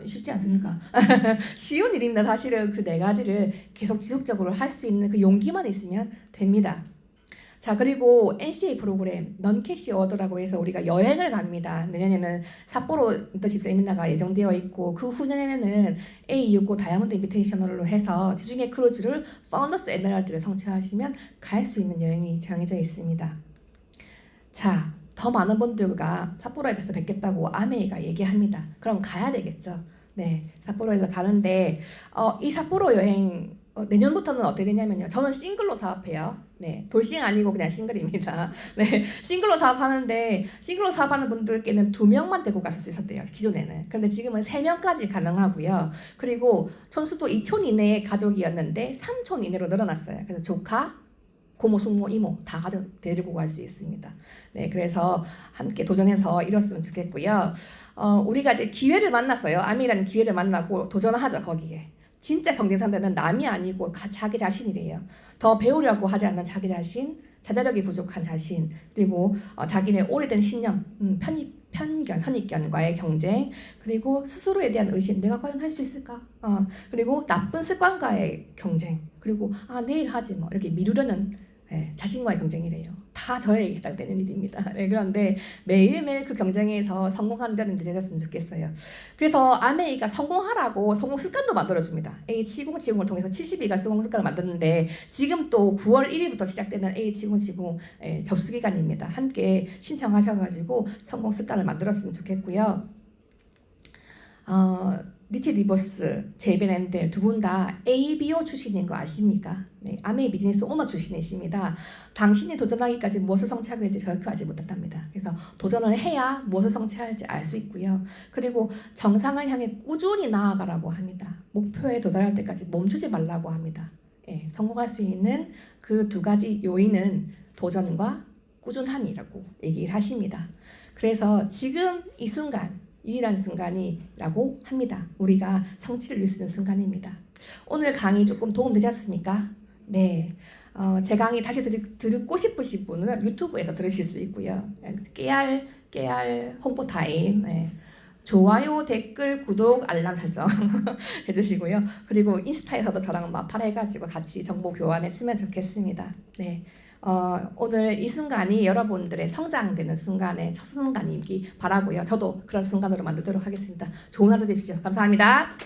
쉽지 않습니까? 쉬운 일입니다. 사실은 그 4가지를 계속 지속적으로 할 수 있는 그 용기만 있으면 됩니다. 자, 그리고 NCA 프로그램 넌캐시 어워드라고 해서 우리가 여행을 갑니다. 내년에는 삿포로 인터십 세미나가 예정되어 있고 그 후년에는 A65 다이아몬드 인비테이셔널로 해서 지중해 크루즈를 파운더스 에메랄드를 성취하시면 갈 수 있는 여행이 정해져 있습니다. 자, 더 많은 분들과 삿포로에서 뵙겠다고 아메이가 얘기합니다. 그럼 가야 되겠죠. 네, 삿포로에서 가는데 이 삿포로 여행 내년부터는 어떻게 되냐면요. 저는 싱글로 사업해요. 네, 돌싱 아니고 그냥 싱글입니다. 네, 싱글로 사업하는데 싱글로 사업하는 분들께는 2명만 데리고 가실 수 있었대요. 기존에는. 그런데 지금은 3명까지 가능하고요. 그리고 촌수도 2촌 이내의 가족이었는데 3촌 이내로 늘어났어요. 그래서 조카, 고모, 숙모, 이모 다 데리고 갈 수 있습니다. 네, 그래서 함께 도전해서 이뤘으면 좋겠고요. 우리가 이제 기회를 만났어요. 아미라는 기회를 만나고 도전하죠, 거기에. 진짜 경쟁 상대는 남이 아니고 자기 자신이래요. 더 배우려고 하지 않는 자기 자신, 자제력이 부족한 자신, 그리고 자기네 오래된 신념, 편견, 선입견과의 경쟁, 그리고 스스로에 대한 의심, 내가 과연 할 수 있을까? 그리고 나쁜 습관과의 경쟁, 그리고 내일 하지 뭐 이렇게 미루려는 자신과의 경쟁이래요. 다 저에게 해당되는 일입니다. 그런데 매일매일 그 경쟁에서 성공하는 데 되셨으면 좋겠어요. 그래서 아메이가 성공하라고 성공 습관도 만들어줍니다. A7070을 통해서 72가 성공 습관을 만드는데 지금 또 9월 1일부터 시작되는 A7070 접수 기간입니다. 함께 신청하셔가지고 성공 습관을 만들었으면 좋겠고요. 리치 디버스, 제이벤 앤델 두 분 다 ABO 출신인 거 아십니까? 네, 아메이 비즈니스 오너 출신이십니다. 당신이 도전하기까지 무엇을 성취하게 될지 저렇게 알지 못했답니다. 그래서 도전을 해야 무엇을 성취할지 알 수 있고요. 그리고 정상을 향해 꾸준히 나아가라고 합니다. 목표에 도달할 때까지 멈추지 말라고 합니다. 성공할 수 있는 그 두 가지 요인은 도전과 꾸준함이라고 얘기를 하십니다. 그래서 지금 이 순간 유일한 순간이라고 합니다. 우리가 성취를 이룰 수 있는 순간입니다. 오늘 강의 조금 도움되셨습니까? 네. 제 강의 다시 듣고 싶으신 분은 유튜브에서 들으실 수 있고요. 깨알 홍보 타임. 좋아요, 댓글, 구독, 알람 설정 해주시고요. 그리고 인스타에서도 저랑 마팔해가지고 같이 정보 교환했으면 좋겠습니다. 네. 오늘 이 순간이 여러분들의 성장되는 순간의 첫 순간이기 바라고요. 저도 그런 순간으로 만들도록 하겠습니다. 좋은 하루 되십시오. 감사합니다.